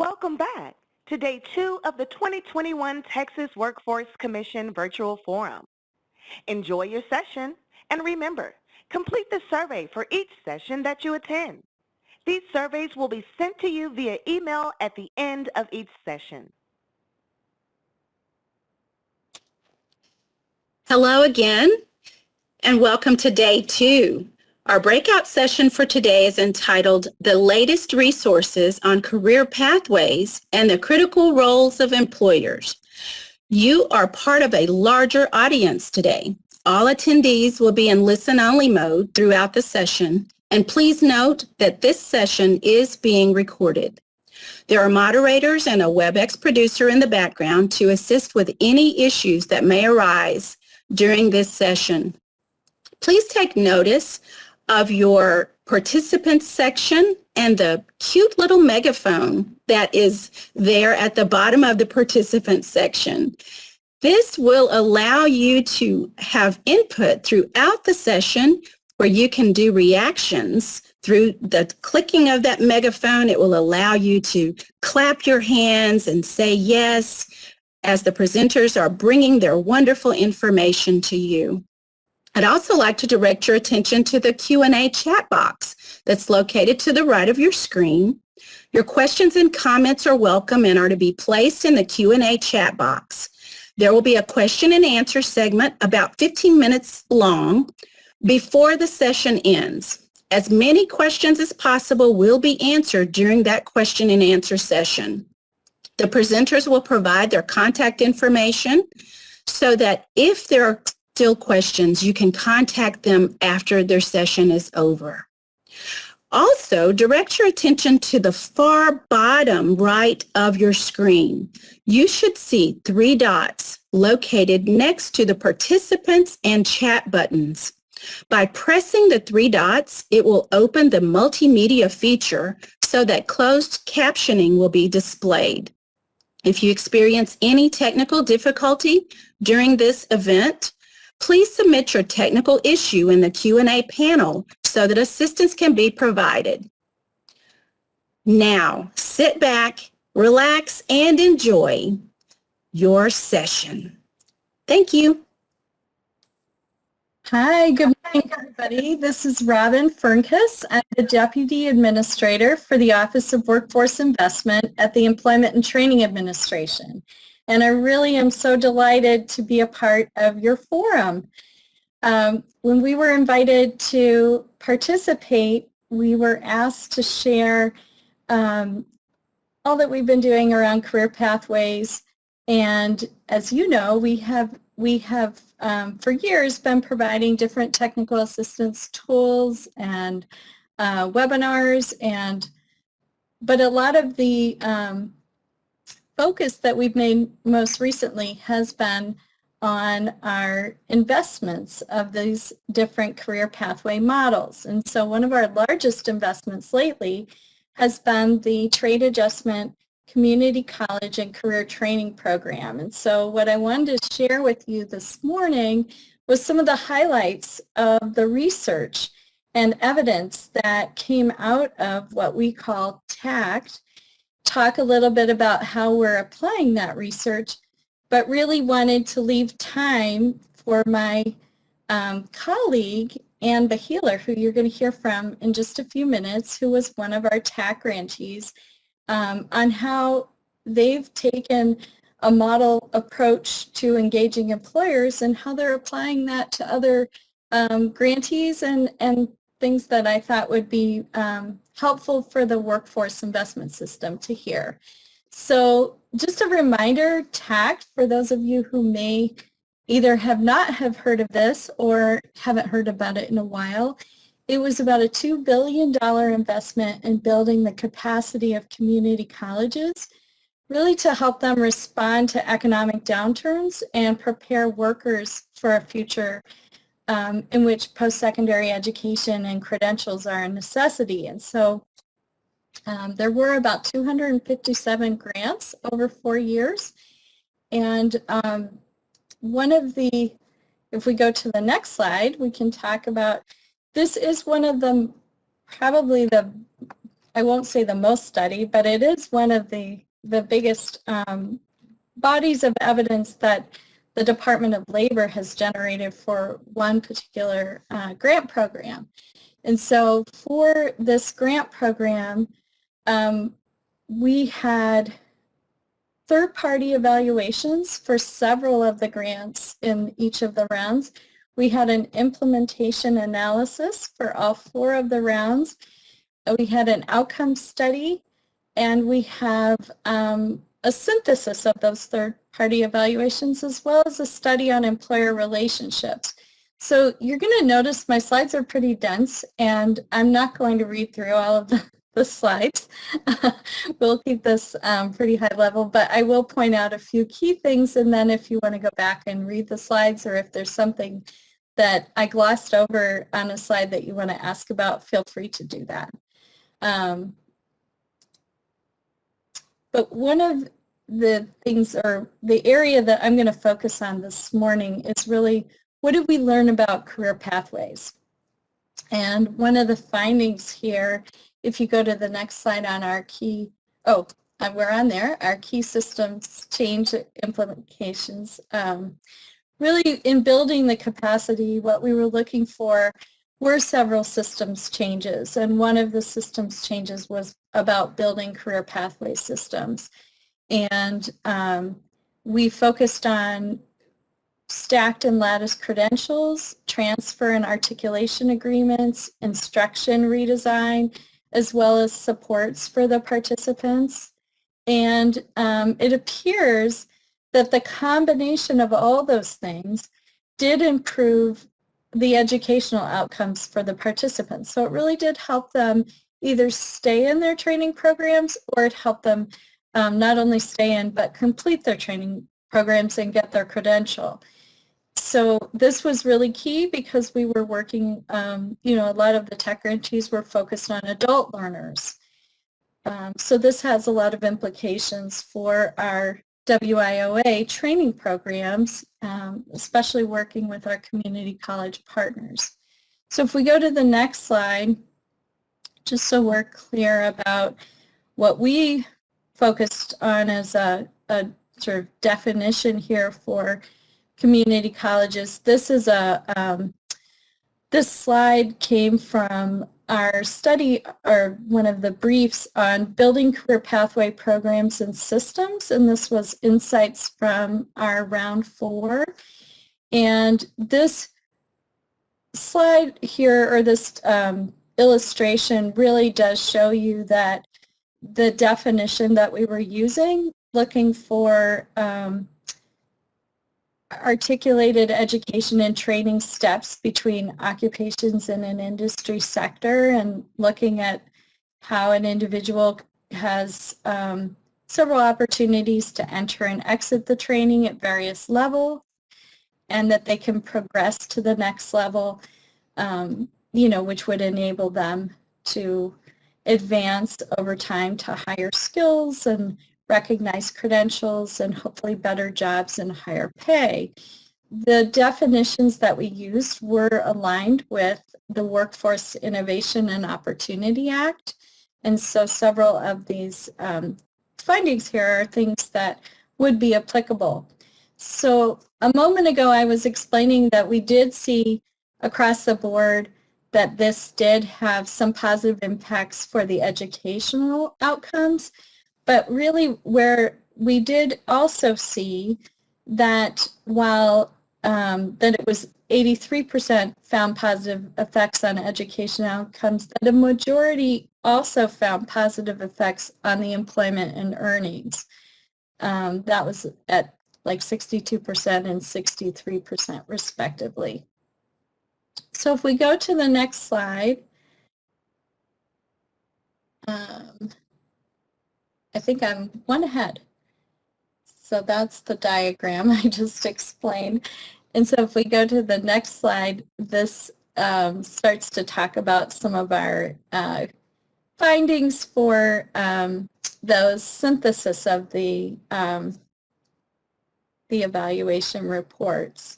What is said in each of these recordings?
Welcome back to Day 2 of the 2021 Texas Workforce Commission Virtual Forum. Enjoy your session, and remember, complete the survey for each session that you attend. These surveys will be sent to you via email at the end of each session. Hello again, and welcome to Day 2. Our breakout session for today is entitled The Latest Resources on Career Pathways and the Critical Roles of Employers. You are part of a larger audience today. All attendees will be in listen-only mode throughout the session, and please note that this session is being recorded. There are moderators and a WebEx producer in the background to assist with any issues that may arise during this session. Please take notice of your participants section and the cute little megaphone that is there at the bottom of the participants section. This will allow you to have input throughout the session where you can do reactions through the clicking of that megaphone. It will allow you to clap your hands and say yes as the presenters are bringing their wonderful information to you. I'd also like to direct your attention to the Q&A chat box that's located to the right of your screen. Your questions and comments are welcome and are to be placed in the Q&A chat box. There will be a question and answer segment about 15 minutes long before the session ends. As many questions as possible will be answered during that question and answer session. The presenters will provide their contact information so that if there are still questions, you can contact them after their session is over. Also, direct your attention to the far bottom right of your screen. You should see 3 dots located next to the participants and chat buttons. By pressing the 3 dots, it will open the multimedia feature so that closed captioning will be displayed. If you experience any technical difficulty during this event, please submit your technical issue in the Q&A panel so that assistance can be provided. Now, sit back, relax, and enjoy your session. Thank you. Hi, good morning, everybody. This is Robin Fernkas. I'm the Deputy Administrator for the Office of Workforce Investment at the Employment and Training Administration. And I really am so delighted to be a part of your forum. When we were invited to participate, we were asked to share all that we've been doing around career pathways. And as you know, we have for years been providing different technical assistance tools and webinars, but a lot of the focus that we've made most recently has been on our investments of these different career pathway models. And so one of our largest investments lately has been the Trade Adjustment Community College and Career Training Program. And so what I wanted to share with you this morning was some of the highlights of the research and evidence that came out of what we call TACT, talk a little bit about how we're applying that research, but really wanted to leave time for my colleague, Ann Beheler, who you're going to hear from in just a few minutes, who was one of our TAC grantees, on how they've taken a model approach to engaging employers and how they're applying that to other grantees and things that I thought would be helpful for the workforce investment system to hear. So just a reminder, TACT, for those of you who may either have heard of this or haven't heard about it in a while, it was about a $2 billion investment in building the capacity of community colleges, really to help them respond to economic downturns and prepare workers for a future in which post-secondary education and credentials are a necessity. And so there were about 257 grants over 4 years. And one of the, if we go to the next slide, we can talk about, this is one of the, probably the I won't say the most studied, but it is one of the biggest bodies of evidence that the Department of Labor has generated for one particular grant program. And so for this grant program, we had third-party evaluations for several of the grants in each of the rounds. We had an implementation analysis for all 4 of the rounds. We had an outcome study, and we have a synthesis of those third-party evaluations, as well as a study on employer relationships. So you're going to notice my slides are pretty dense, and I'm not going to read through all of the slides. We'll keep this pretty high level, but I will point out a few key things, and then if you want to go back and read the slides, or if there's something that I glossed over on a slide that you want to ask about, feel free to do that. But one of the things, or the area that I'm going to focus on this morning, is really, what did we learn about career pathways? And one of the findings here, if you go to the next slide on our key, we're on there, our key systems change implementations. Really, in building the capacity, what we were looking for were several systems changes, and one of the systems changes was about building career pathway systems. And we focused on stacked and lattice credentials, transfer and articulation agreements, instruction redesign, as well as supports for the participants. And it appears that the combination of all those things did improve the educational outcomes for the participants. So it really did help them either stay in their training programs, or it helped them not only stay in, but complete their training programs and get their credential. So this was really key because we were working, a lot of the tech grantees were focused on adult learners. So this has a lot of implications for our WIOA training programs, especially working with our community college partners. So if we go to the next slide, just so we're clear about what we focused on as a sort of definition here for community colleges. This is this slide came from our study, or one of the briefs on building career pathway programs and systems, and this was insights from our round 4. And this slide here, or this illustration, really does show you that the definition that we were using, looking for articulated education and training steps between occupations in an industry sector, and looking at how an individual has several opportunities to enter and exit the training at various levels, and that they can progress to the next level, which would enable them to advance over time to higher skills and recognize credentials and hopefully better jobs and higher pay. The definitions that we used were aligned with the Workforce Innovation and Opportunity Act, and so several of these findings here are things that would be applicable. So a moment ago I was explaining that we did see across the board that this did have some positive impacts for the educational outcomes, but really where we did also see that while that it was 83% found positive effects on education outcomes, that a majority also found positive effects on the employment and earnings. That was at like 62% and 63% respectively. So if we go to the next slide, I think I'm one ahead. So that's the diagram I just explained. And so if we go to the next slide, this starts to talk about some of our findings for those synthesis of the evaluation reports.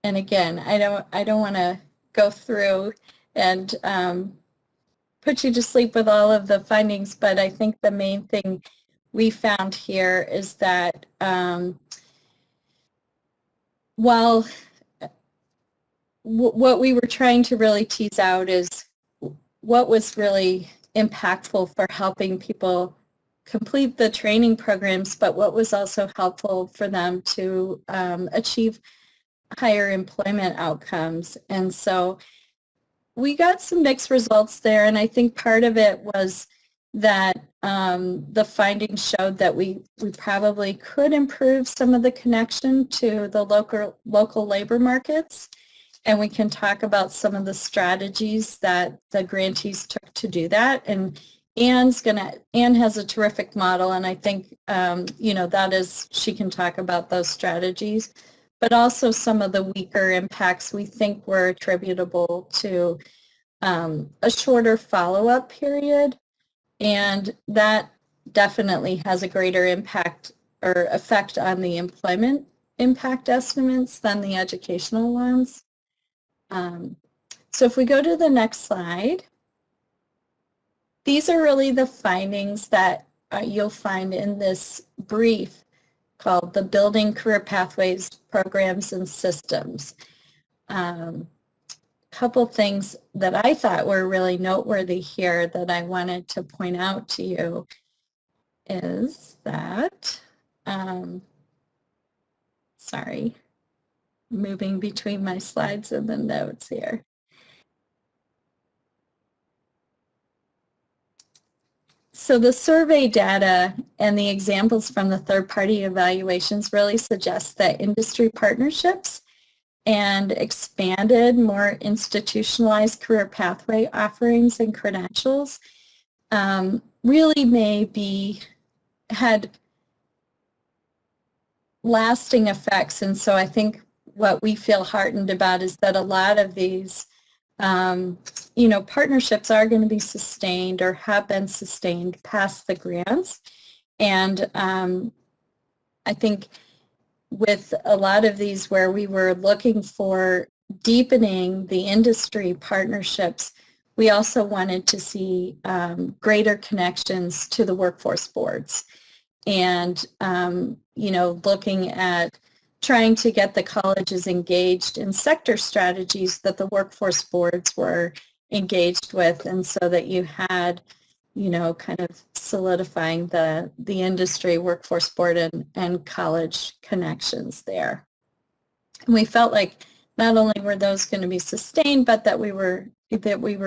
And again, I don't want to go through and put you to sleep with all of the findings, but I think the main thing we found here is that while what we were trying to really tease out is what was really impactful for helping people complete the training programs, but what was also helpful for them to achieve higher employment outcomes. And so we got some mixed results there, and I think part of it was that the findings showed that we probably could improve some of the connection to the local labor markets, and we can talk about some of the strategies that the grantees took to do that. And Anne has a terrific model, and I think she can talk about those strategies, but also some of the weaker impacts we think were attributable to a shorter follow-up period, and that definitely has a greater impact or effect on the employment impact estimates than the educational ones. So if we go to the next slide, these are really the findings that you'll find in this brief called the Building Career Pathways Programs and Systems. Couple things that I thought were really noteworthy here that I wanted to point out to you is that, sorry, moving between my slides and the notes here. So the survey data and the examples from the third-party evaluations really suggest that industry partnerships and expanded, more institutionalized career pathway offerings and credentials really had lasting effects. And so I think what we feel heartened about is that a lot of these partnerships are going to be sustained or have been sustained past the grants. And I think with a lot of these where we were looking for deepening the industry partnerships, we also wanted to see greater connections to the workforce boards and, looking at trying to get the colleges engaged in sector strategies that the workforce boards were engaged with, and so that you had kind of solidifying the industry workforce board and college connections there. And we felt like not only were those going to be sustained, but that we were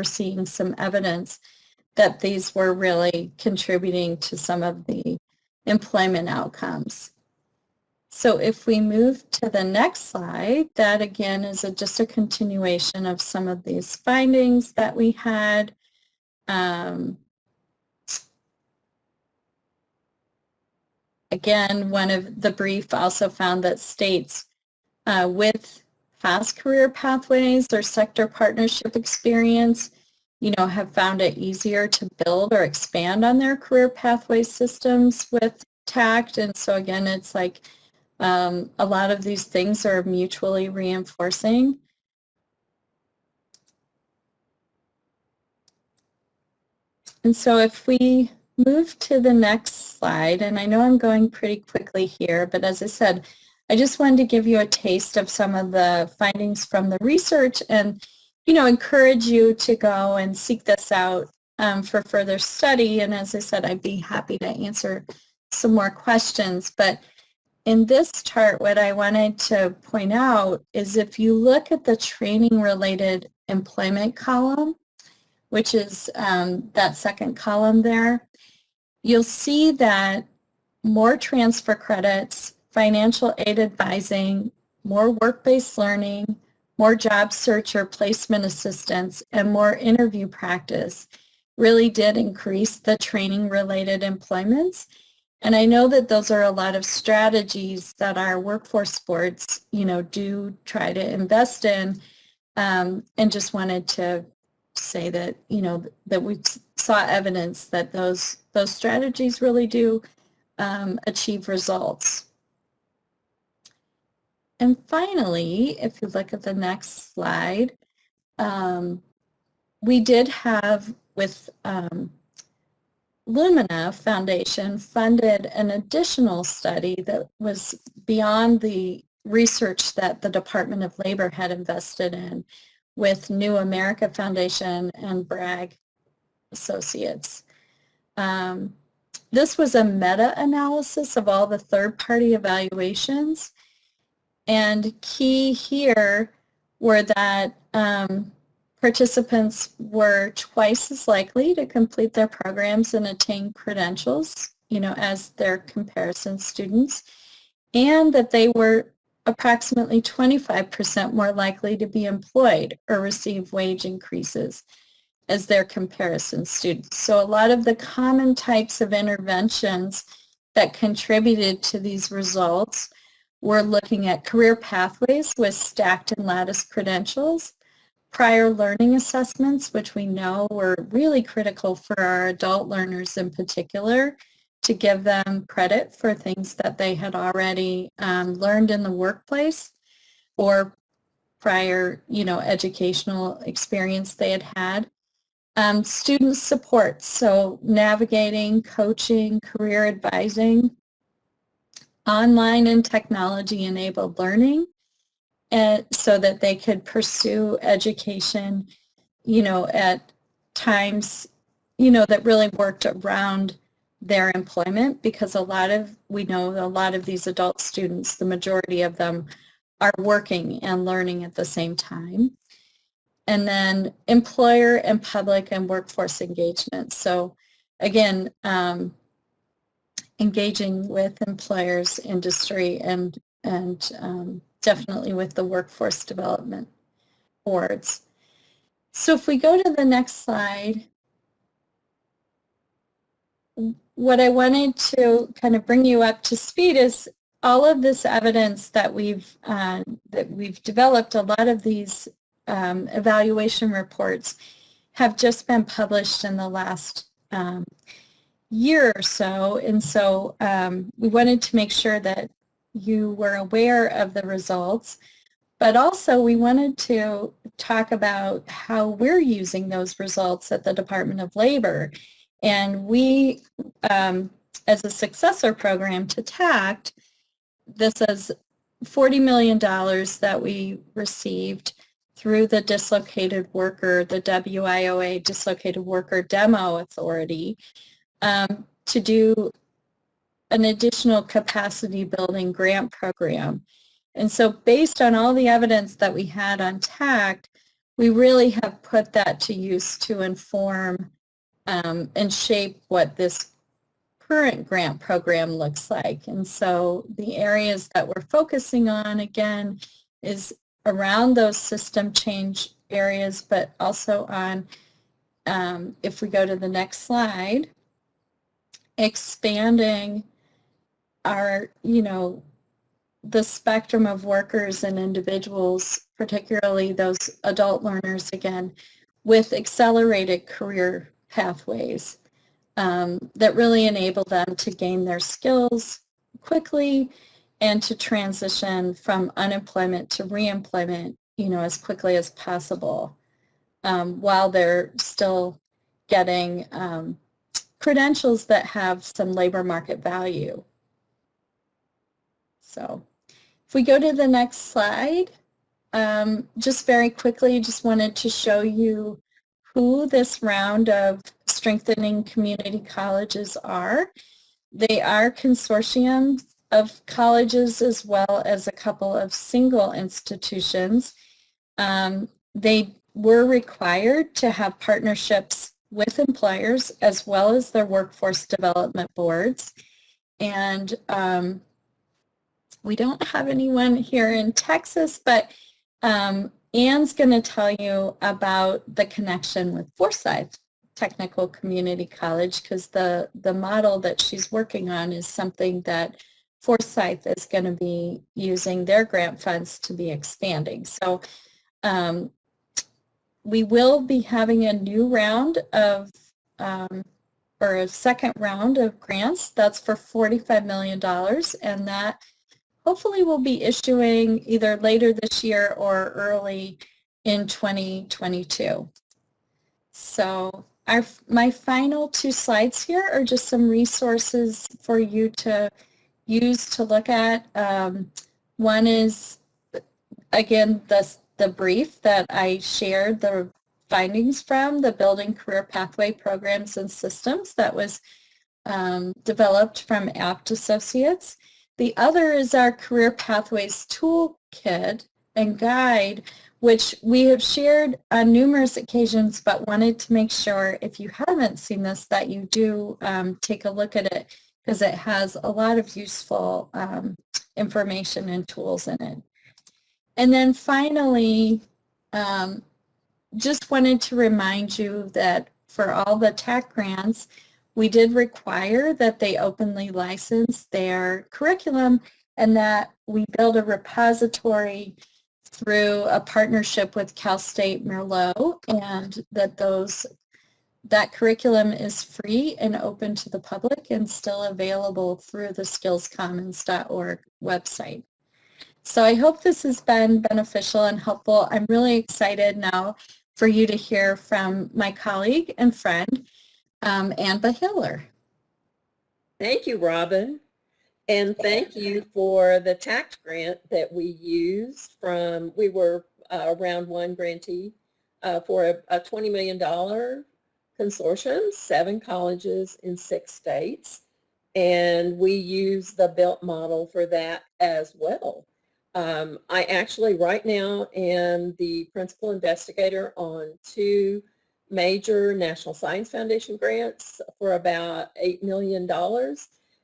seeing some evidence that these were really contributing to some of the employment outcomes. So if we move to the next slide, that again is just a continuation of some of these findings that we had. Again, one of the brief also found that states with fast career pathways or sector partnership experience, have found it easier to build or expand on their career pathway systems with TACT. And so again, it's like a lot of these things are mutually reinforcing. And so if we move to the next slide, and I know I'm going pretty quickly here, but as I said, I just wanted to give you a taste of some of the findings from the research and, encourage you to go and seek this out for further study. And as I said, I'd be happy to answer some more questions. But in this chart, what I wanted to point out is if you look at the training-related employment column, which is that second column there, you'll see that more transfer credits, financial aid advising, more work-based learning, more job search or placement assistance, and more interview practice really did increase the training-related employments. And I know that those are a lot of strategies that our workforce boards, do try to invest in, and just wanted to say that, that we saw evidence that those strategies really do achieve results. And finally, if you look at the next slide, we did have with Lumina Foundation funded an additional study that was beyond the research that the Department of Labor had invested in with New America Foundation and Bragg Associates. This was a meta-analysis of all the third-party evaluations, and key here were that participants were twice as likely to complete their programs and attain credentials, as their comparison students, and that they were approximately 25% more likely to be employed or receive wage increases as their comparison students. So a lot of the common types of interventions that contributed to these results were looking at career pathways with stacked and lattice credentials, prior learning assessments, which we know were really critical for our adult learners in particular, to give them credit for things that they had already learned in the workplace or prior, educational experience they had had. Student support, so navigating, coaching, career advising, online and technology-enabled learning, so that they could pursue education, at times, that really worked around their employment, because we know a lot of these adult students, the majority of them are working and learning at the same time. And then employer and public and workforce engagement. So again, engaging with employers, industry, and definitely with the workforce development boards. So if we go to the next slide, what I wanted to kind of bring you up to speed is all of this evidence that we've developed. A lot of these evaluation reports have just been published in the last year or so, and so we wanted to make sure that you were aware of the results, but also we wanted to talk about how we're using those results at the Department of Labor. And we, as a successor program to TACT, this is $40 million that we received through the Dislocated Worker, the WIOA Dislocated Worker Demo Authority, to do an additional capacity building grant program. And so based on all the evidence that we had on TACT, we really have put that to use to inform and shape what this current grant program looks like. And so the areas that we're focusing on, again, is around those system change areas, but also on, if we go to the next slide, expanding our, the spectrum of workers and individuals, particularly those adult learners, again, with accelerated career pathways that really enable them to gain their skills quickly and to transition from unemployment to reemployment, as quickly as possible, while they're still getting credentials that have some labor market value. So if we go to the next slide, just very quickly, just wanted to show you who this round of strengthening community colleges are. They are consortiums of colleges as well as a couple of single institutions. They were required to have partnerships with employers as well as their workforce development boards. And we don't have anyone here in Texas, but Anne's going to tell you about the connection with Forsyth Technical Community College, because the model that she's working on is something that Forsyth is going to be using their grant funds to be expanding. So we will be having a new round of, or a second round of grants. That's for $45 million, and that hopefully we'll be issuing either later this year or early in 2022. So My final 2 slides here are just some resources for you to use to look at. One is, again, the brief that I shared, the findings from the Building Career Pathway Programs and Systems that was developed from Apt Associates. The other is our Career Pathways Toolkit and Guide, which we have shared on numerous occasions, but wanted to make sure, if you haven't seen this, that you do take a look at it, because it has a lot of useful information and tools in it. And then finally, just wanted to remind you that for all the TAC grants, we did require that they openly license their curriculum and that we build a repository through a partnership with Cal State Merlot, and that curriculum is free and open to the public and still available through the skillscommons.org website. So I hope this has been beneficial and helpful. I'm really excited now for you to hear from my colleague and friend, Ann Beheler. Thank you, Robin. And thank you for the tax grant that we used from, we were round one grantee for a $20 million consortium, 7 colleges in 6 states. And we use the built model for that as well. I actually right now am the principal investigator on 2 major National Science Foundation grants for about $8 million.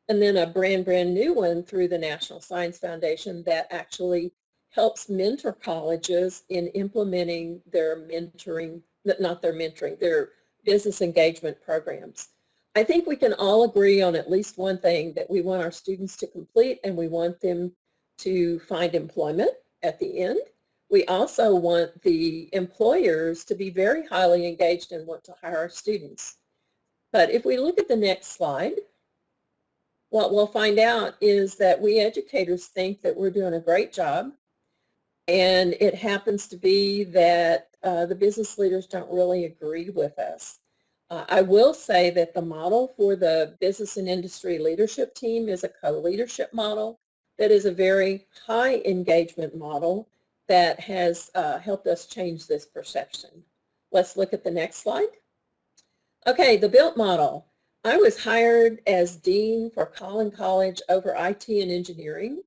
And then a brand new one through the National Science Foundation that actually helps mentor colleges in implementing their mentoring, not their mentoring, their business engagement programs. I think we can all agree on at least one thing that we want our students to complete, and we want them to find employment at the end. We also want the employers to be very highly engaged and want to hire our students. But if we look at the next slide, what we'll find out is that we educators think that we're doing a great job, and it happens to be that the business leaders don't really agree with us. I will say that the model for the business and industry leadership team is a co-leadership model that is a very high engagement model that has helped us change this perception. Let's look at the next slide. Okay, the built model. I was hired as dean for Collin College over IT and engineering,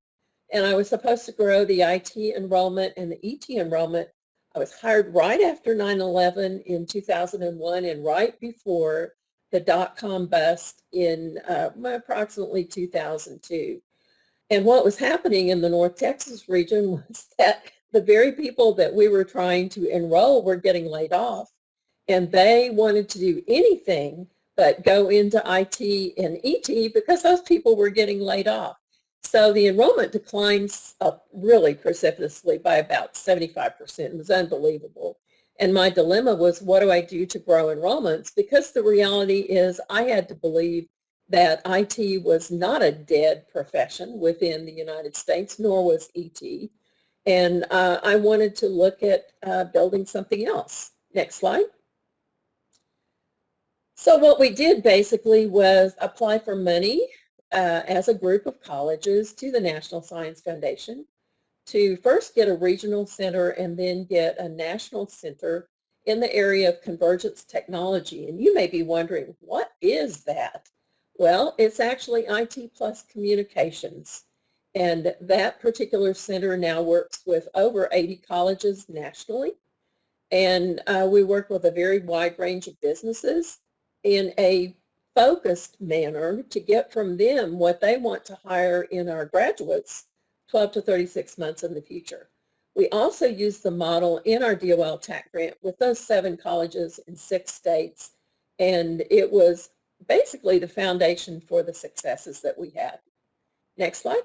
and I was supposed to grow the IT enrollment and the ET enrollment. I was hired right after 9/11 in 2001 and right before the dot-com bust in approximately 2002. And what was happening in the North Texas region was that the very people that we were trying to enroll were getting laid off, and they wanted to do anything but go into IT and ET because those people were getting laid off. So the enrollment declined really precipitously by about 75%. It was unbelievable. And my dilemma was, what do I do to grow enrollments? Because the reality is I had to believe that IT was not a dead profession within the United States, nor was ET. And I wanted to look at building something else. Next slide. So what we did basically was apply for money as a group of colleges to the National Science Foundation to first get a regional center and then get a national center in the area of convergence technology. And you may be wondering, what is that? Well, it's actually IT plus communications. And that particular center now works with over 80 colleges nationally. And we work with a very wide range of businesses in a focused manner to get from them what they want to hire in our graduates 12 to 36 months in the future. We also use the model in our DOL TAC grant with those 7 colleges in 6 states, and it was basically the foundation for the successes that we had. Next slide.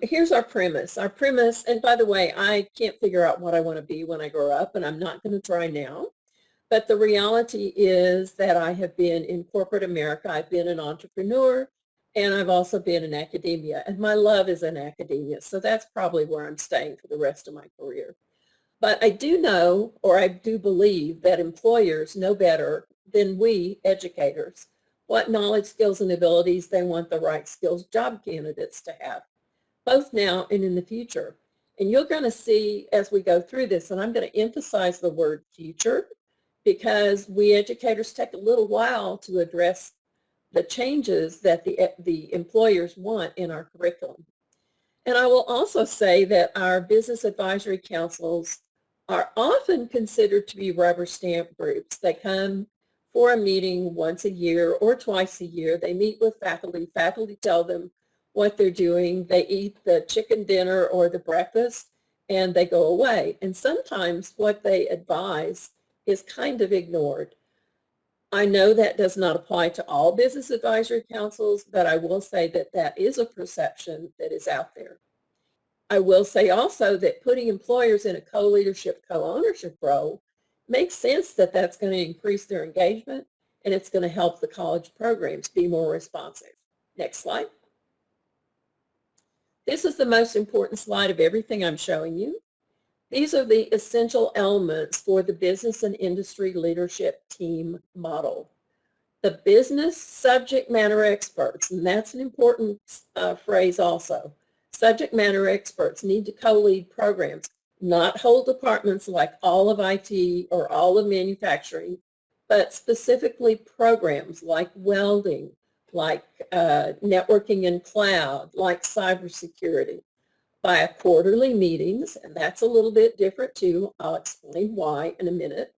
Here's our premise. Our premise, and by the way, I can't figure out what I want to be when I grow up, and I'm not going to try now. But the reality is that I have been in corporate America. I've been an entrepreneur, and I've also been in academia. And my love is in academia, so that's probably where I'm staying for the rest of my career. But I do know, or I do believe, that employers know better than we educators what knowledge, skills, and abilities they want the right skills job candidates to have, both now and in the future. And you're going to see as we go through this, and I'm going to emphasize the word future, because we educators take a little while to address the changes that the employers want in our curriculum. And I will also say that our business advisory councils are often considered to be rubber stamp groups. They come for a meeting once a year or twice a year. They meet with faculty. Faculty tell them what they're doing. They eat the chicken dinner or the breakfast, and they go away. And sometimes what they advise is kind of ignored. I know that does not apply to all business advisory councils, but I will say that that is a perception that is out there. I will say also that putting employers in a co-leadership, co-ownership role makes sense, that that's going to increase their engagement, and it's going to help the college programs be more responsive. Next slide. This is the most important slide of everything I'm showing you. These are the essential elements for the business and industry leadership team model. The business subject matter experts, and that's an important phrase also. Subject matter experts need to co-lead programs, not whole departments like all of IT or all of manufacturing, but specifically programs like welding, like networking and cloud, like cybersecurity, via quarterly meetings, and that's a little bit different too. I'll explain why in a minute.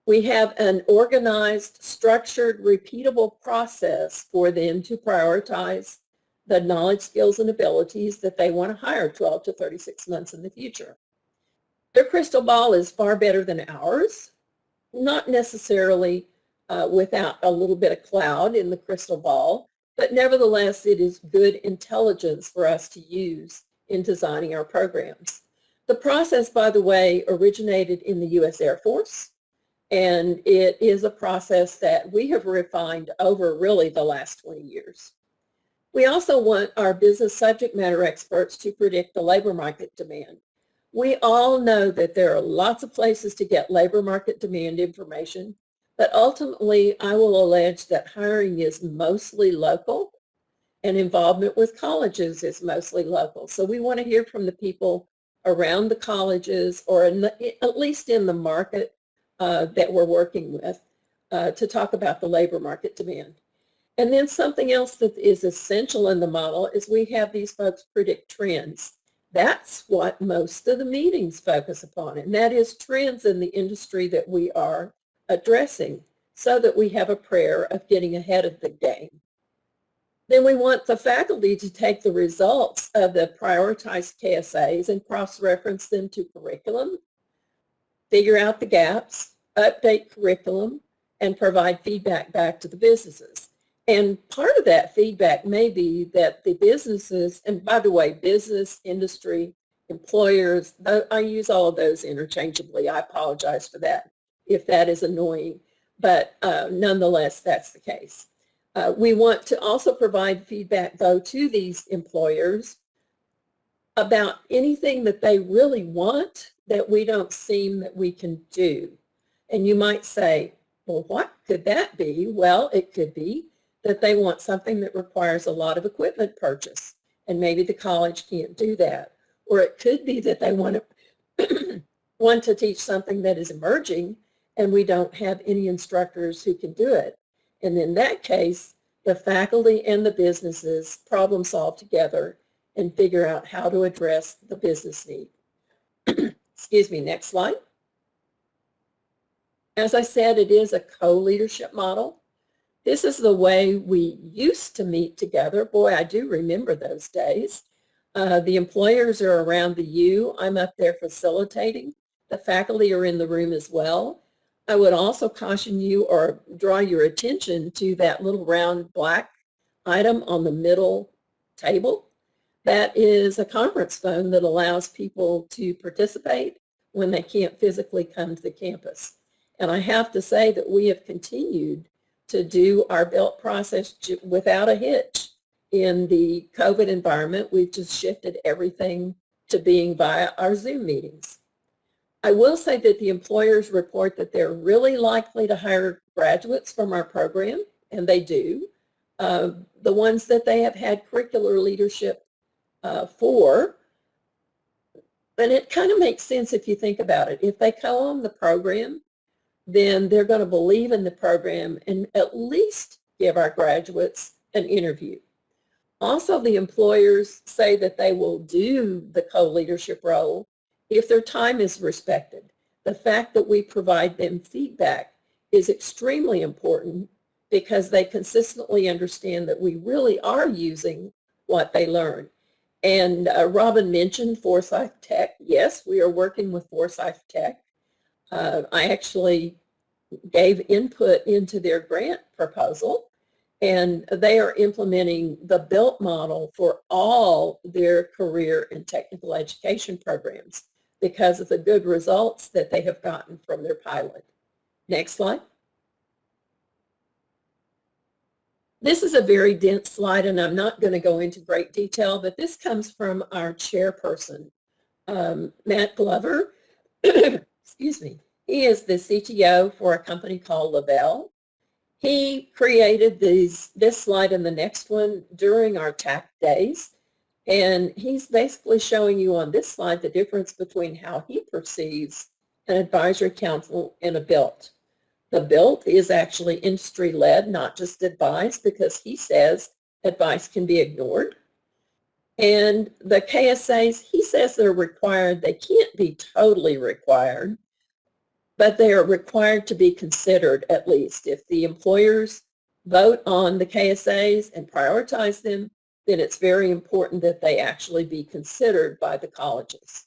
We have an organized, structured, repeatable process for them to prioritize the knowledge, skills, and abilities that they want to hire 12 to 36 months in the future. Their crystal ball is far better than ours, not necessarily without a little bit of cloud in the crystal ball, but nevertheless, it is good intelligence for us to use in designing our programs. The process, by the way, originated in the U.S. Air Force, and it is a process that we have refined over really the last 20 years. We also want our business subject matter experts to predict the labor market demand. We all know that there are lots of places to get labor market demand information, but ultimately I will allege that hiring is mostly local and involvement with colleges is mostly local. So we want to hear from the people around the colleges, or at least in the market that we're working with, to talk about the labor market demand. And then something else that is essential in the model is we have these folks predict trends. That's what most of the meetings focus upon, and that is trends in the industry that we are addressing, so that we have a prayer of getting ahead of the game. Then we want the faculty to take the results of the prioritized KSAs and cross-reference them to curriculum, figure out the gaps, update curriculum, and provide feedback back to the businesses. And part of that feedback may be that the businesses, and by the way, business, industry, employers, I use all of those interchangeably. I apologize for that if that is annoying, but nonetheless, that's the case. We want to also provide feedback, though, to these employers about anything that they really want that we don't seem that we can do. And you might say, well, what could that be? Well, it could be that they want something that requires a lot of equipment purchase, and maybe the college can't do that. Or it could be that they want to teach something that is emerging, and we don't have any instructors who can do it. And in that case, the faculty and the businesses problem solve together and figure out how to address the business need. Excuse me, next slide. As I said, it is a co-leadership model. This is the way we used to meet together. Boy, I do remember those days. The employers are around the U. I'm up there facilitating. The faculty are in the room as well. I would also caution you or draw your attention to that little round black item on the middle table. That is a conference phone that allows people to participate when they can't physically come to the campus. And I have to say that we have continued to do our built process without a hitch. In the COVID environment, we've just shifted everything to being via our Zoom meetings. I will say that the employers report that they're really likely to hire graduates from our program, and they do. The ones that they have had curricular leadership for, and it kind of makes sense if you think about it. If they co-own the program, then they're going to believe in the program and at least give our graduates an interview. Also, the employers say that they will do the co-leadership role if their time is respected. The fact that we provide them feedback is extremely important because they consistently understand that we really are using what they learn. And Robin mentioned Forsyth Tech. Yes, we are working with Forsyth Tech. I actually gave input into their grant proposal, and they are implementing the BUILT model for all their career and technical education programs because of the good results that they have gotten from their pilot. Next slide. This is a very dense slide, and I'm not going to go into great detail, but this comes from our chairperson, Matt Glover. Excuse me. He is the CTO for a company called Lavelle. He created this slide and the next one during our TAC days, and he's basically showing you on this slide the difference between how he perceives an advisory council and a BILT. The BILT is actually industry-led, not just advice, because he says advice can be ignored. And the KSAs, he says they're required. They can't be totally required, but they are required to be considered at least. If the employers vote on the KSAs and prioritize them, then it's very important that they actually be considered by the colleges.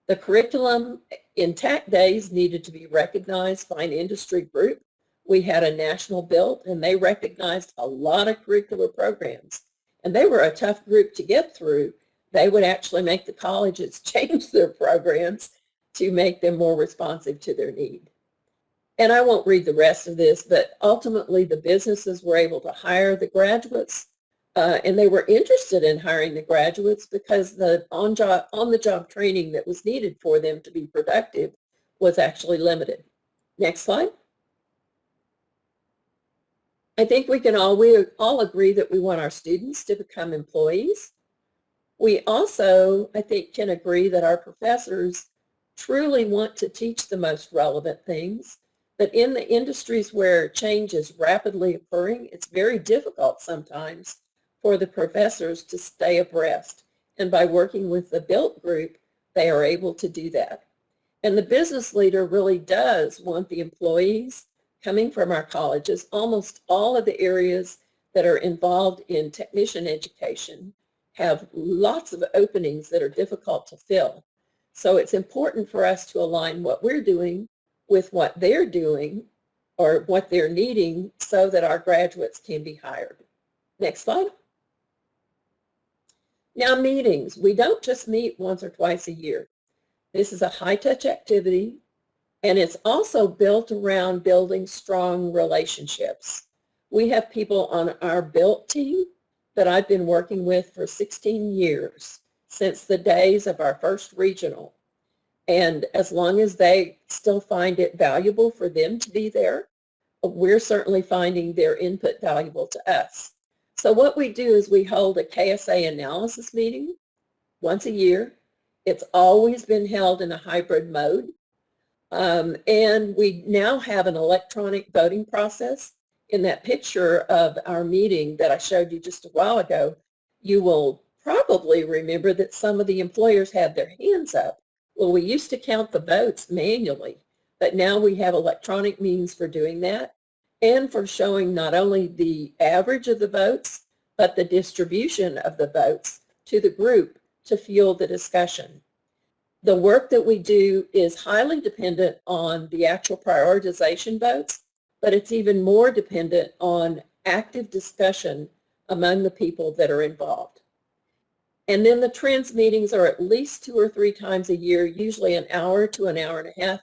The curriculum in TAC days needed to be recognized by an industry group. We had a national BILT, and they recognized a lot of curricular programs. And they were a tough group to get through. They would actually make the colleges change their programs to make them more responsive to their need. And I won't read the rest of this, but ultimately the businesses were able to hire the graduates, and they were interested in hiring the graduates because the on-the-job training that was needed for them to be productive was actually limited. Next slide. I think we all agree that we want our students to become employees. We also, I think, can agree that our professors truly want to teach the most relevant things, but in the industries where change is rapidly occurring, it's very difficult sometimes for the professors to stay abreast. And by working with the BILT group, they are able to do that. And the business leader really does want the employees coming from our colleges, almost all of the areas that are involved in technician education have lots of openings that are difficult to fill. So it's important for us to align what we're doing with what they're doing or what they're needing so that our graduates can be hired. Next slide. Now, meetings. We don't just meet once or twice a year. This is a high-touch activity, and it's also built around building strong relationships. We have people on our BILT team that I've been working with for 16 years, since the days of our first regional. And as long as they still find it valuable for them to be there, we're certainly finding their input valuable to us. So what we do is we hold a KSA analysis meeting once a year. It's always been held in a hybrid mode. And we now have an electronic voting process. In that picture of our meeting that I showed you just a while ago, you will probably remember that some of the employers had their hands up. Well, we used to count the votes manually, but now we have electronic means for doing that and for showing not only the average of the votes, but the distribution of the votes to the group to fuel the discussion. The work that we do is highly dependent on the actual prioritization votes, but it's even more dependent on active discussion among the people that are involved. And then the trends meetings are at least 2 or 3 times a year, usually an hour to an hour and a half,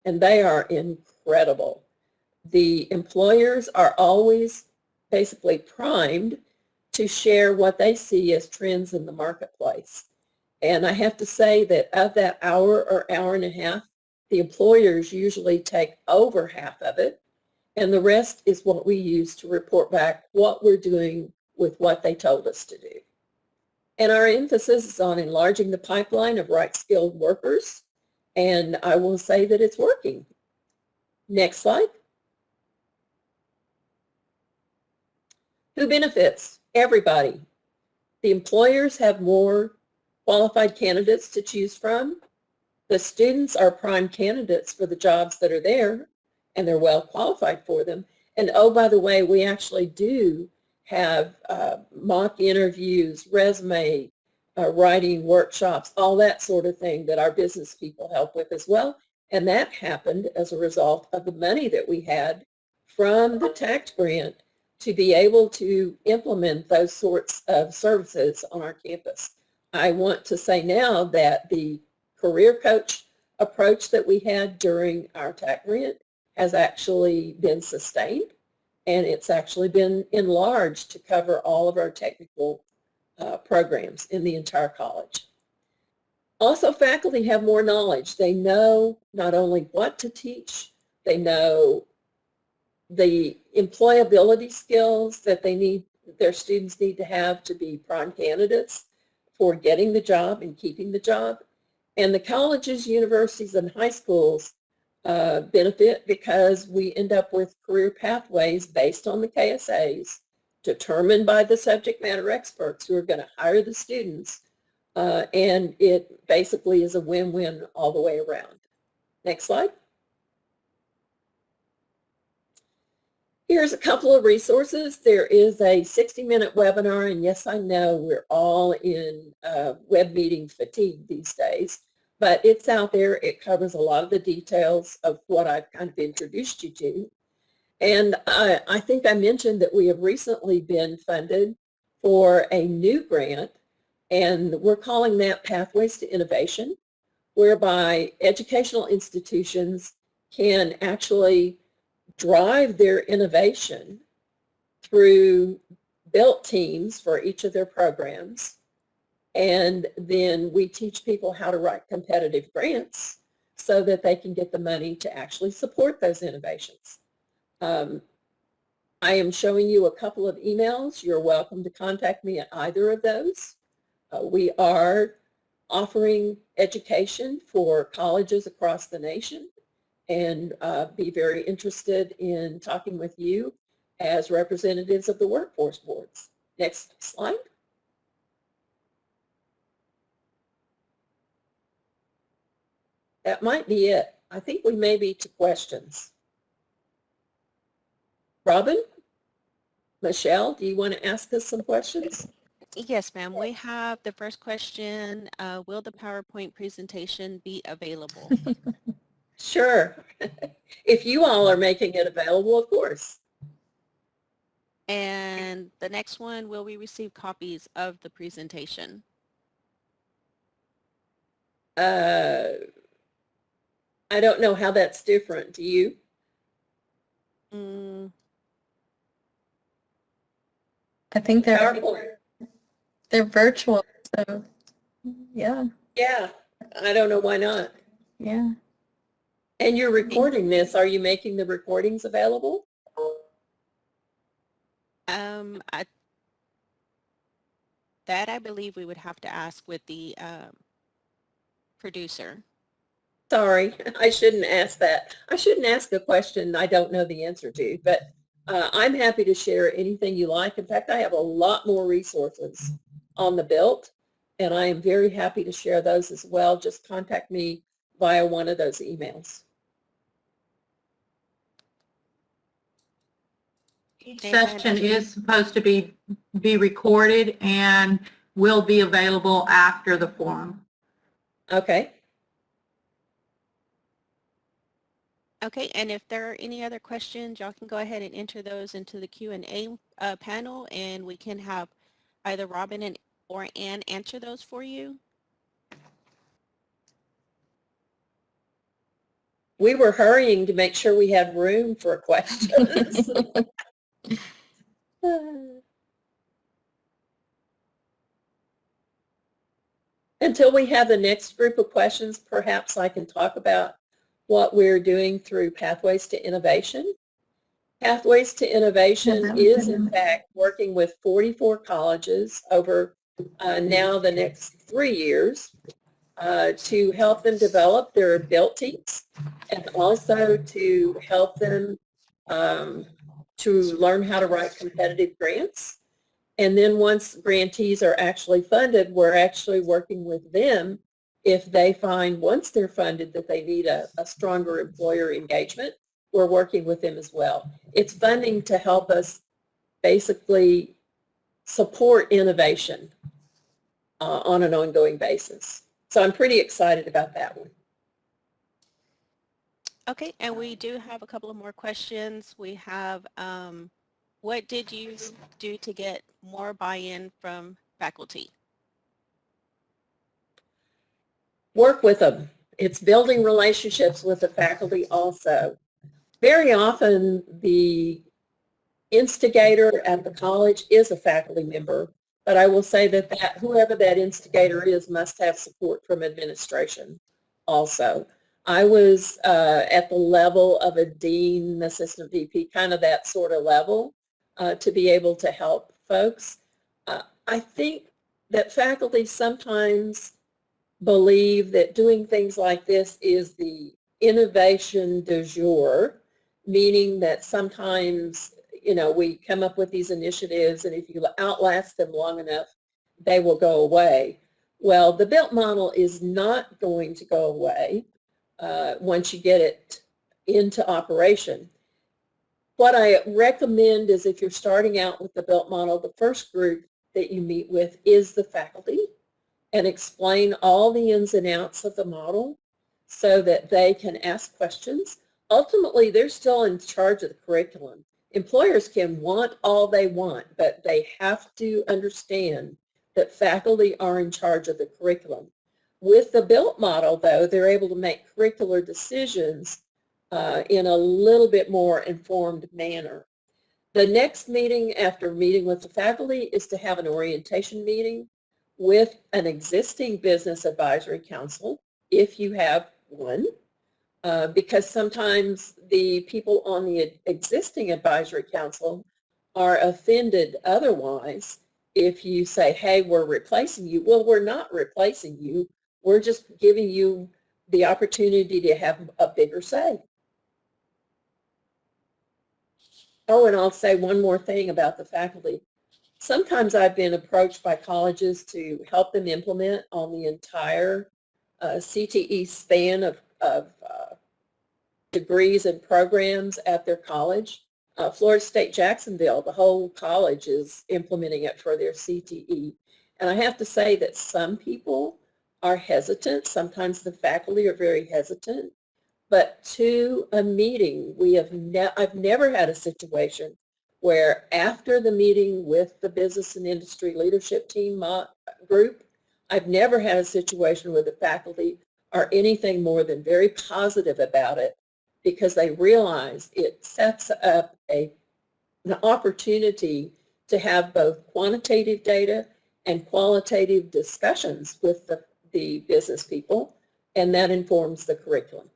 and they are incredible. The employers are always basically primed to share what they see as trends in the marketplace. And I have to say that of that hour or hour and a half, The employers usually take over half of it, and the rest is what we use to report back what we're doing with what they told us to do. And our emphasis is on enlarging the pipeline of right-skilled workers, and I will say that it's working. Next slide. Who benefits? Everybody. The employers have more qualified candidates to choose from. The students are prime candidates for the jobs that are there, and they're well qualified for them. And oh, by the way, we actually do have mock interviews, resume writing workshops, all that sort of thing that our business people help with as well. And that happened as a result of the money that we had from the tax grant to be able to implement those sorts of services on our campus. I want to say now that the career coach approach that we had during our tax grant has actually been sustained, and it's actually been enlarged to cover all of our technical programs in the entire college. Also, faculty have more knowledge. They know not only what to teach, they know the employability skills that their students need to have to be prime candidates for getting the job and keeping the job. And the colleges, universities, and high schools benefit because we end up with career pathways based on the KSAs, determined by the subject matter experts who are going to hire the students, and it basically is a win-win all the way around. Next slide. Here's a couple of resources. There is a 60-minute webinar, and yes, I know we're all in web meeting fatigue these days, but it's out there. It covers a lot of the details of what I've kind of introduced you to. And I think I mentioned that we have recently been funded for a new grant, and we're calling that Pathways to Innovation, whereby educational institutions can actually drive their innovation through built teams for each of their programs. And then we teach people how to write competitive grants so that they can get the money to actually support those innovations. I am showing you a couple of emails. You're welcome to contact me at either of those. We are offering education for colleges across the nation, and be very interested in talking with you as representatives of the workforce boards. Next slide. That might be it. I think we may be to questions. Robin? Michelle, do you want to ask us some questions? Yes, ma'am. We have the first question. Will the PowerPoint presentation be available? Sure. If you all are making it available, of course. And the next one, will we receive copies of the presentation? I don't know how that's different. Do you? I think PowerPoint. they're virtual, so yeah, Yeah, I don't know why not. yeah. And you're recording this. Are you making the recordings available? I believe we would have to ask with the producer. Sorry, I shouldn't ask that. I shouldn't ask a question I don't know the answer to, but I'm happy to share anything you like. In fact, I have a lot more resources on the built, and I am very happy to share those as well. Just contact me via one of those emails. Each session is supposed to be recorded and will be available after the forum. Okay. Okay, and if there are any other questions, y'all can go ahead and enter those into the Q&A panel, and we can have either Robin or Ann answer those for you. We were hurrying to make sure we had room for questions. Until we have the next group of questions, perhaps I can talk about what we're doing through Pathways to Innovation. Pathways to Innovation is, in fact, working with 44 colleges over now the next 3 years to help them develop their built teams and also to help them to learn how to write competitive grants. And then once grantees are actually funded, we're actually working with them if they find once they're funded that they need a stronger employer engagement. We're working with them as well. It's funding to help us basically support innovation on an ongoing basis. So I'm pretty excited about that one. Okay, and we do have a couple of more questions. We have, what did you do to get more buy-in from faculty? Work with them. It's building relationships with the faculty also. Very often the instigator at the college is a faculty member, but I will say that whoever that instigator is must have support from administration also. I was at the level of a dean, assistant VP, kind of that sort of level to be able to help folks. I think that faculty sometimes believe that doing things like this is the innovation du jour, meaning that sometimes, you know, we come up with these initiatives and if you outlast them long enough, they will go away. Well, the built model is not going to go away once you get it into operation. What I recommend is if you're starting out with the built model, the first group that you meet with is the faculty and explain all the ins and outs of the model so that they can ask questions. Ultimately, they're still in charge of the curriculum. Employers can want all they want, but they have to understand that faculty are in charge of the curriculum. With the built model, though, they're able to make curricular decisions in a little bit more informed manner. The next meeting after meeting with the faculty is to have an orientation meeting with an existing business advisory council, if you have one, because sometimes the people on the existing advisory council are offended otherwise if you say, hey, we're replacing you. Well, we're not replacing you. We're just giving you the opportunity to have a bigger say. Oh, and I'll say one more thing about the faculty. Sometimes I've been approached by colleges to help them implement on the entire CTE span of degrees and programs at their college. Florida State Jacksonville, the whole college is implementing it for their CTE. And I have to say that some people are hesitant. Sometimes the faculty are very hesitant. But to a meeting, I've never had a situation where after the meeting with the business and industry leadership team group, I've never had a situation where the faculty are anything more than very positive about it because they realize it sets up an opportunity to have both quantitative data and qualitative discussions with the business people, and that informs the curriculum.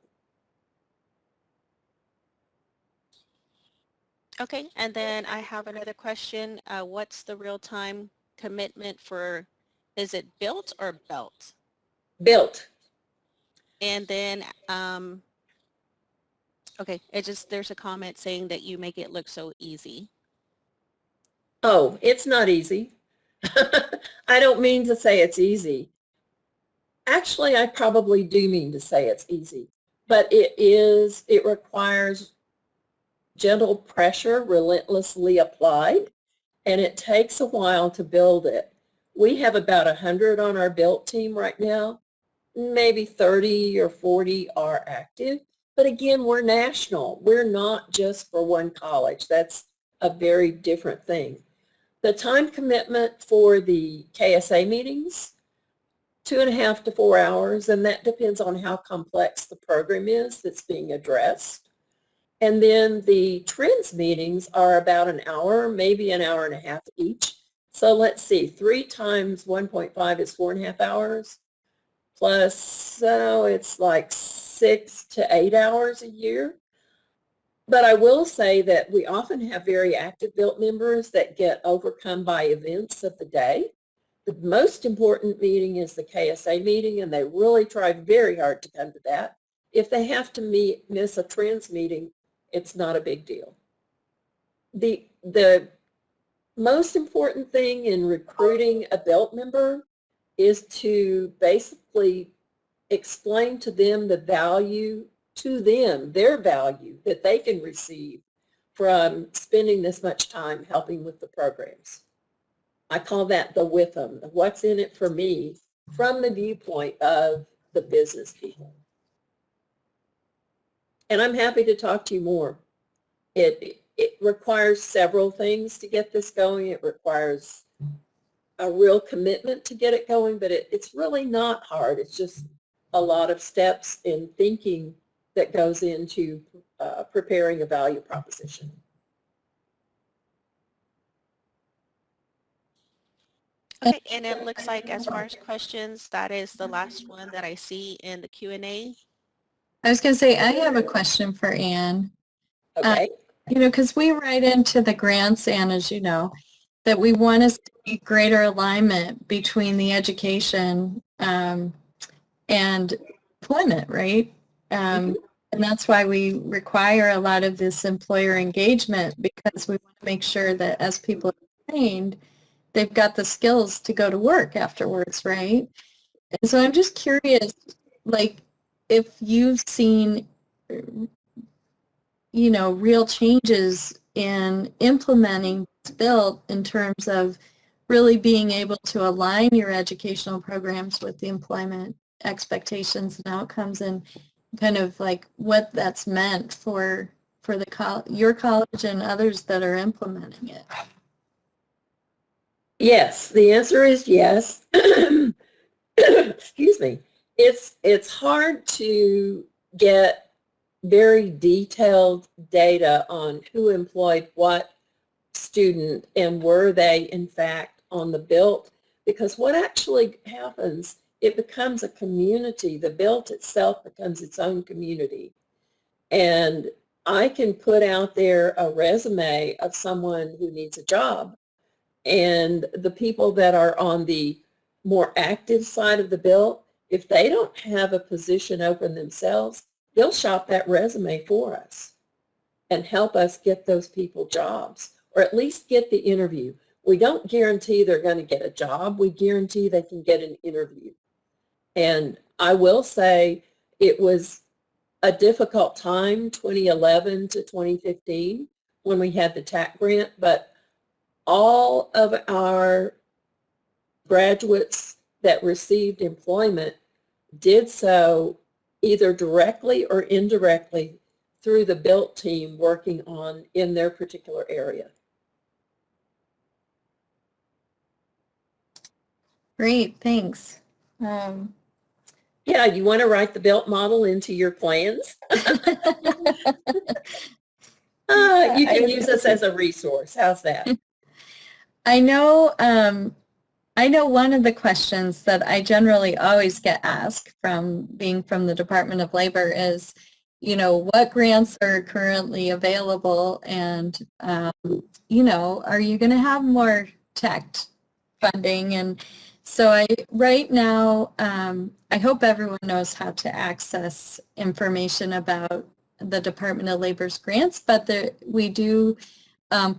Okay, and then I have another question. What's the real-time commitment for, is it built or belt? Built. And then, okay, there's a comment saying that you make it look so easy. Oh, it's not easy. I don't mean to say it's easy. Actually, I probably do mean to say it's easy, but it requires gentle pressure relentlessly applied, and it takes a while to build it. We have about 100 on our built team right now. Maybe 30 or 40 are active, but again, we're national. We're not just for one college. That's a very different thing. The time commitment for the KSA meetings, 2.5 to 4 hours, and that depends on how complex the program is that's being addressed. And then the trends meetings are about an hour, maybe an hour and a half each. So let's see, 3 times 1.5 is 4.5 hours. Plus, so it's like 6 to 8 hours a year. But I will say that we often have very active built members that get overcome by events of the day. The most important meeting is the KSA meeting, and they really try very hard to come to that. If they have to miss a trans meeting, it's not a big deal. The most important thing in recruiting a built member is to basically explain to them the value to them, their value that they can receive from spending this much time helping with the programs. I call that the with them, the what's in it for me from the viewpoint of the business people. And I'm happy to talk to you more. It requires several things to get this going. It requires a real commitment to get it going, but it's really not hard. It's just a lot of steps in thinking that goes into preparing a value proposition. Okay, and it looks like as far as questions, that is the last one that I see in the Q&A. I was going to say, I have a question for Anne. Okay. Because we write into the grants, Anne, as you know, that we want to see greater alignment between the education and employment, right? And that's why we require a lot of this employer engagement, because we want to make sure that as people are trained, they've got the skills to go to work afterwards, right? And so I'm just curious, like, if you've seen, real changes in implementing this bill in terms of really being able to align your educational programs with the employment expectations and outcomes, and kind of like what that's meant for your college and others that are implementing it. Yes, the answer is yes. Excuse me. It's hard to get very detailed data on who employed what student and were they in fact on the built, because what actually happens, it becomes a community. The built itself becomes its own community. And I can put out there a resume of someone who needs a job, and the people that are on the more active side of the built, if they don't have a position open themselves, they'll shop that resume for us and help us get those people jobs, or at least get the interview. We don't guarantee they're going to get a job. We guarantee they can get an interview. And I will say it was a difficult time, 2011 to 2015, when we had the TAC grant, but all of our graduates that received employment did so either directly or indirectly through the built team working in their particular area. Great, thanks. Yeah, you want to write the built model into your plans? You can use us as a resource. How's that? I know one of the questions that I generally always get asked from being from the Department of Labor is, what grants are currently available, and, are you going to have more tech funding? And so right now, I hope everyone knows how to access information about the Department of Labor's grants, but we do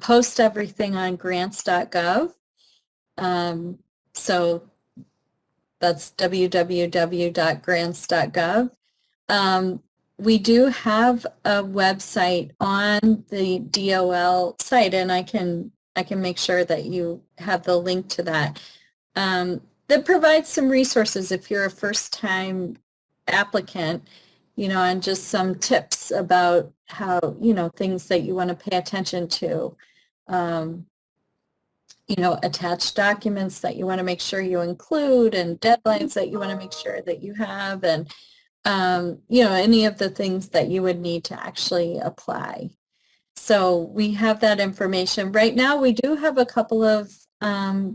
post everything on grants.gov. So that's www.grants.gov. We do have a website on the DOL site, and I can make sure that you have the link to that. That provides some resources if you're a first-time applicant, and just some tips about how, things that you want to pay attention to. Attached documents that you want to make sure you include, and deadlines that you want to make sure that you have, and, any of the things that you would need to actually apply. So we have that information. Right now, we do have a couple of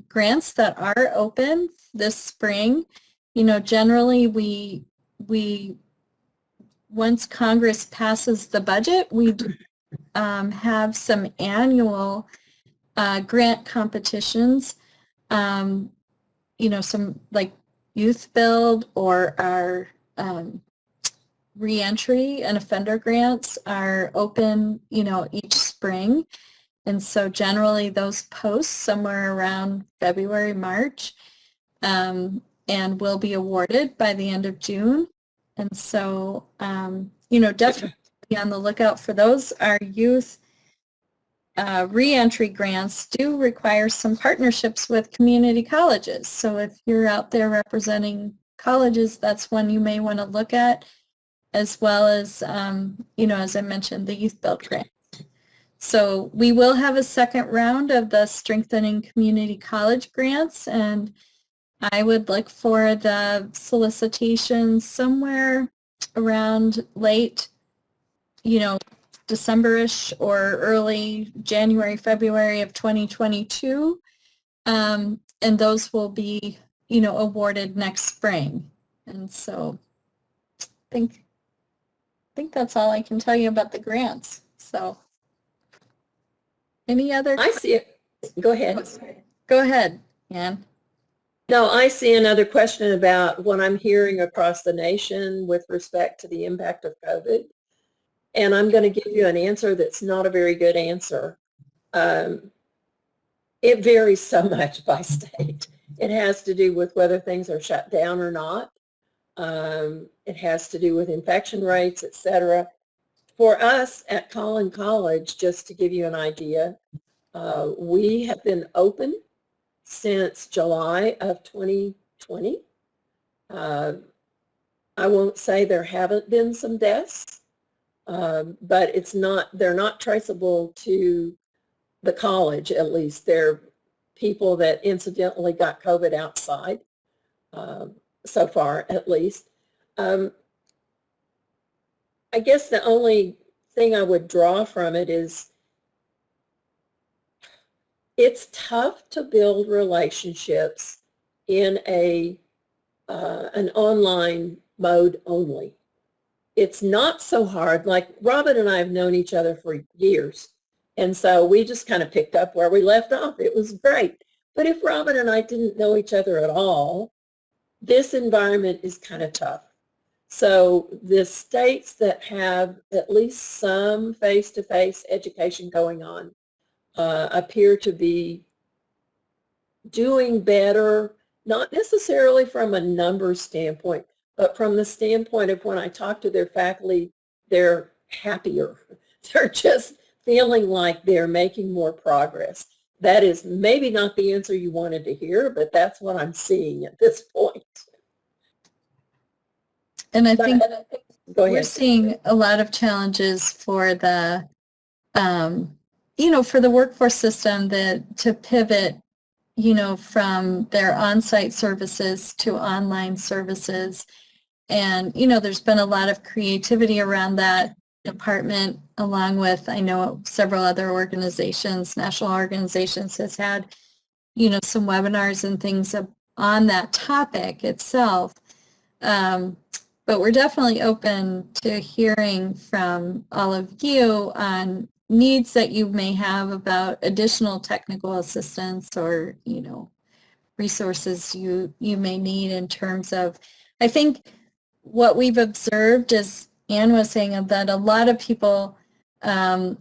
grants that are open this spring. Generally, we once Congress passes the budget, we do, have some annual grant competitions, some like Youth Build or our reentry and offender grants are open, each spring. And so generally those post somewhere around February, March, and will be awarded by the end of June. And so, definitely be on the lookout for those. Our youth reentry grants do require some partnerships with community colleges. So if you're out there representing colleges, that's one you may want to look at, as well as, as I mentioned, the Youth Build grant. So we will have a second round of the Strengthening Community College grants, and I would look for the solicitation somewhere around late, December-ish or early January, February of 2022. And those will be, awarded next spring. And so I think that's all I can tell you about the grants. So any other? I see it. Go ahead. Go ahead, Ann. No, I see another question about what I'm hearing across the nation with respect to the impact of COVID. And I'm going to give you an answer that's not a very good answer. It varies so much by state. It has to do with whether things are shut down or not. It has to do with infection rates, et cetera. For us at Collin College, just to give you an idea, we have been open since July of 2020. I won't say there haven't been some deaths, but they're not traceable to the college, at least. They're people that incidentally got COVID outside, so far at least. I guess the only thing I would draw from it is it's tough to build relationships in an online mode only. It's not so hard. Like Robin and I have known each other for years. And so we just kind of picked up where we left off. It was great. But if Robin and I didn't know each other at all, this environment is kind of tough. So the states that have at least some face-to-face education going on appear to be doing better, not necessarily from a numbers standpoint, but from the standpoint of when I talk to their faculty, they're happier. They're just feeling like they're making more progress. That is maybe not the answer you wanted to hear, but that's what I'm seeing at this point. And I think Go ahead. we're seeing a lot of challenges for the, for the workforce system to pivot, from their on-site services to online services. And, there's been a lot of creativity around that department, along with, I know several other organizations, national organizations has had, some webinars and things on that topic itself. But we're definitely open to hearing from all of you on needs that you may have about additional technical assistance or, resources you may need in terms of, I think what we've observed, as Ann was saying, that a lot of people kind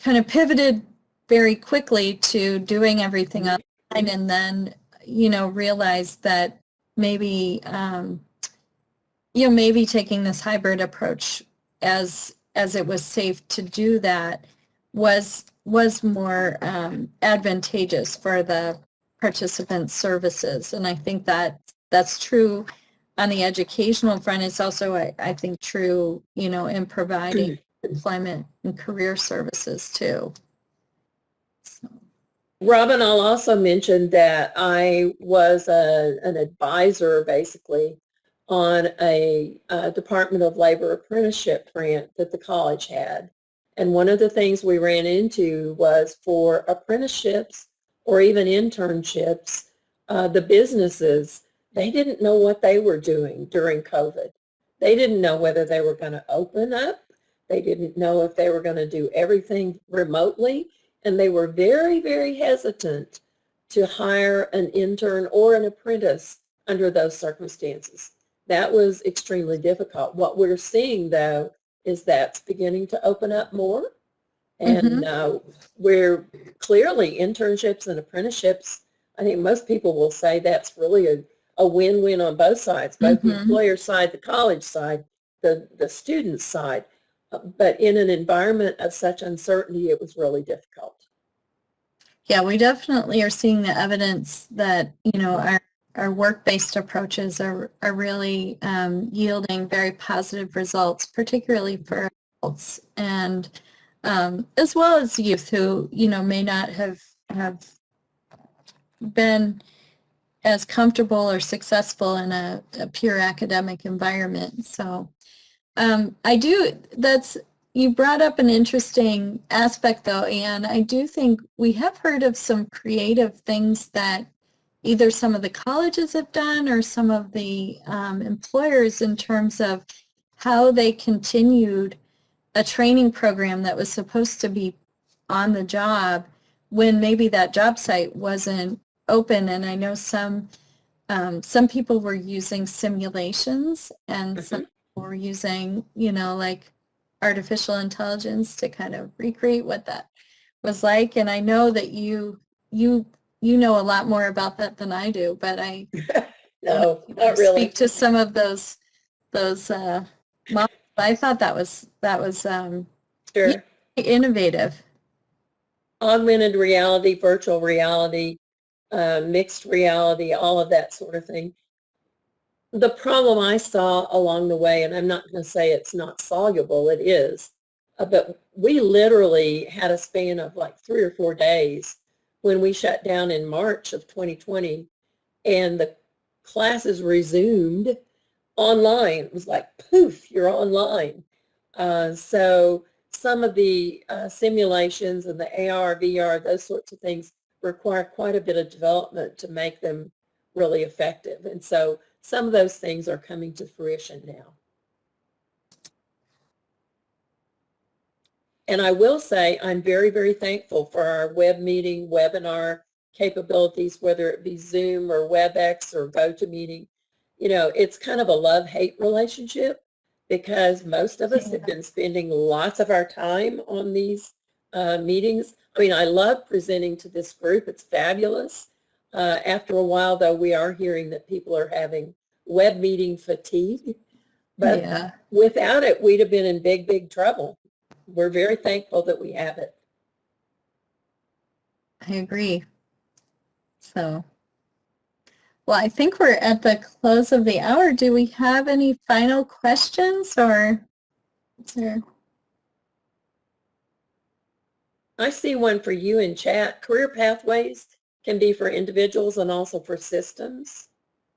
of pivoted very quickly to doing everything online and then, realized that maybe, maybe taking this hybrid approach as it was safe to do that was more advantageous for the participant services. And I think that that's true on the educational front. It's also, I think, true, in providing employment and career services too. So. Robin, I'll also mention that I was an advisor, basically, on a Department of Labor apprenticeship grant that the college had. And one of the things we ran into was for apprenticeships or even internships, the businesses, they didn't know what they were doing during COVID. They didn't know whether they were going to open up. They didn't know if they were going to do everything remotely. And they were very, very hesitant to hire an intern or an apprentice under those circumstances. That was extremely difficult. What we're seeing, though, is that's beginning to open up more. And we're clearly internships and apprenticeships, I think most people will say that's really a win-win on both sides, both the employer side, the college side, the student side. But in an environment of such uncertainty, it was really difficult. Yeah, we definitely are seeing the evidence that, our work-based approaches are really yielding very positive results, particularly for adults and as well as youth who, may not have been as comfortable or successful in a pure academic environment. So you brought up an interesting aspect though, Anne. I do think we have heard of some creative things that either some of the colleges have done or some of the employers in terms of how they continued a training program that was supposed to be on the job when maybe that job site wasn't open. And I know some people were using simulations and some people were using, like artificial intelligence to kind of recreate what that was like. And I know that you know a lot more about that than I do, but I No, not really. Speak to some of those models. I thought that was Sure. innovative. Augmented reality, virtual reality, mixed reality, all of that sort of thing. The problem I saw along the way, and I'm not going to say it's not soluble, it is, but we literally had a span of like 3 or 4 days when we shut down in March of 2020 and the classes resumed online. It was like, poof, you're online. So some of the simulations and the AR, VR, those sorts of things require quite a bit of development to make them really effective. And so some of those things are coming to fruition now. And I will say I'm very, very thankful for our web meeting, webinar capabilities, whether it be Zoom or WebEx or GoToMeeting. It's kind of a love-hate relationship because most of us have been spending lots of our time on these meetings. I mean, I love presenting to this group. It's fabulous. After a while, though, we are hearing that people are having web meeting fatigue. But without it, we'd have been in big, big trouble. We're very thankful that we have it. I agree. So, well, I think we're at the close of the hour. Do we have any final questions or is there? I see one for you in chat. Career pathways can be for individuals and also for systems.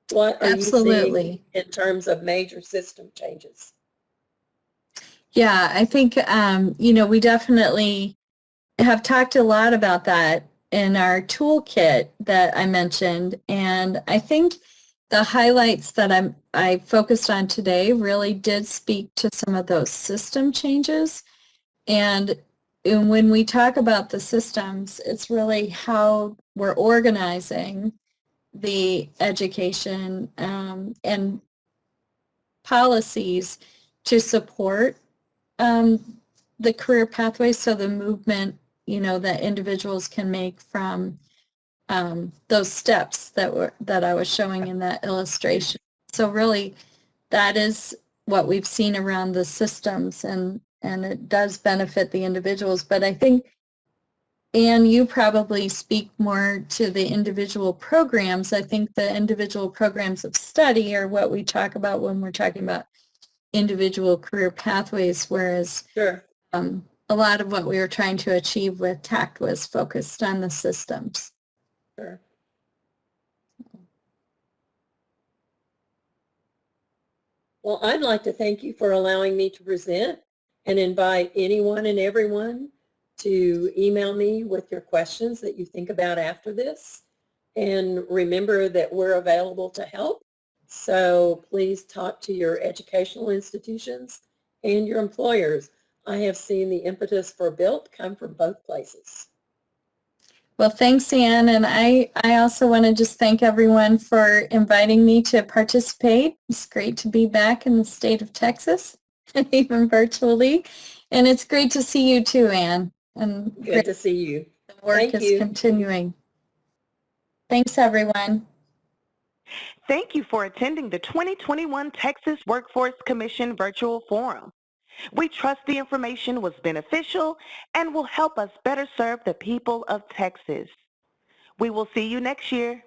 What are you seeing in terms of major system changes? Yeah, I think, we definitely have talked a lot about that in our toolkit that I mentioned. And I think the highlights that I focused on today really did speak to some of those system changes. And when we talk about the systems, it's really how we're organizing the education and policies to support the career pathways, so the movement, that individuals can make from those steps that I was showing in that illustration. So really, that is what we've seen around the systems, and it does benefit the individuals. But I think, Anne, you probably speak more to the individual programs. I think the individual programs of study are what we talk about when we're talking about individual career pathways, whereas a lot of what we were trying to achieve with TACT was focused on the systems. Sure. Well, I'd like to thank you for allowing me to present and invite anyone and everyone to email me with your questions that you think about after this. And remember that we're available to help. So please talk to your educational institutions and your employers. I have seen the impetus for BUILT come from both places. Well, thanks, Ann, and I also want to just thank everyone for inviting me to participate. It's great to be back in the state of Texas, even virtually, and it's great to see you too, Ann. And Good to see you. the work Thank is you. continuing. Thanks, everyone. Thank you for attending the 2021 Texas Workforce Commission Virtual Forum. We trust the information was beneficial and will help us better serve the people of Texas. We will see you next year.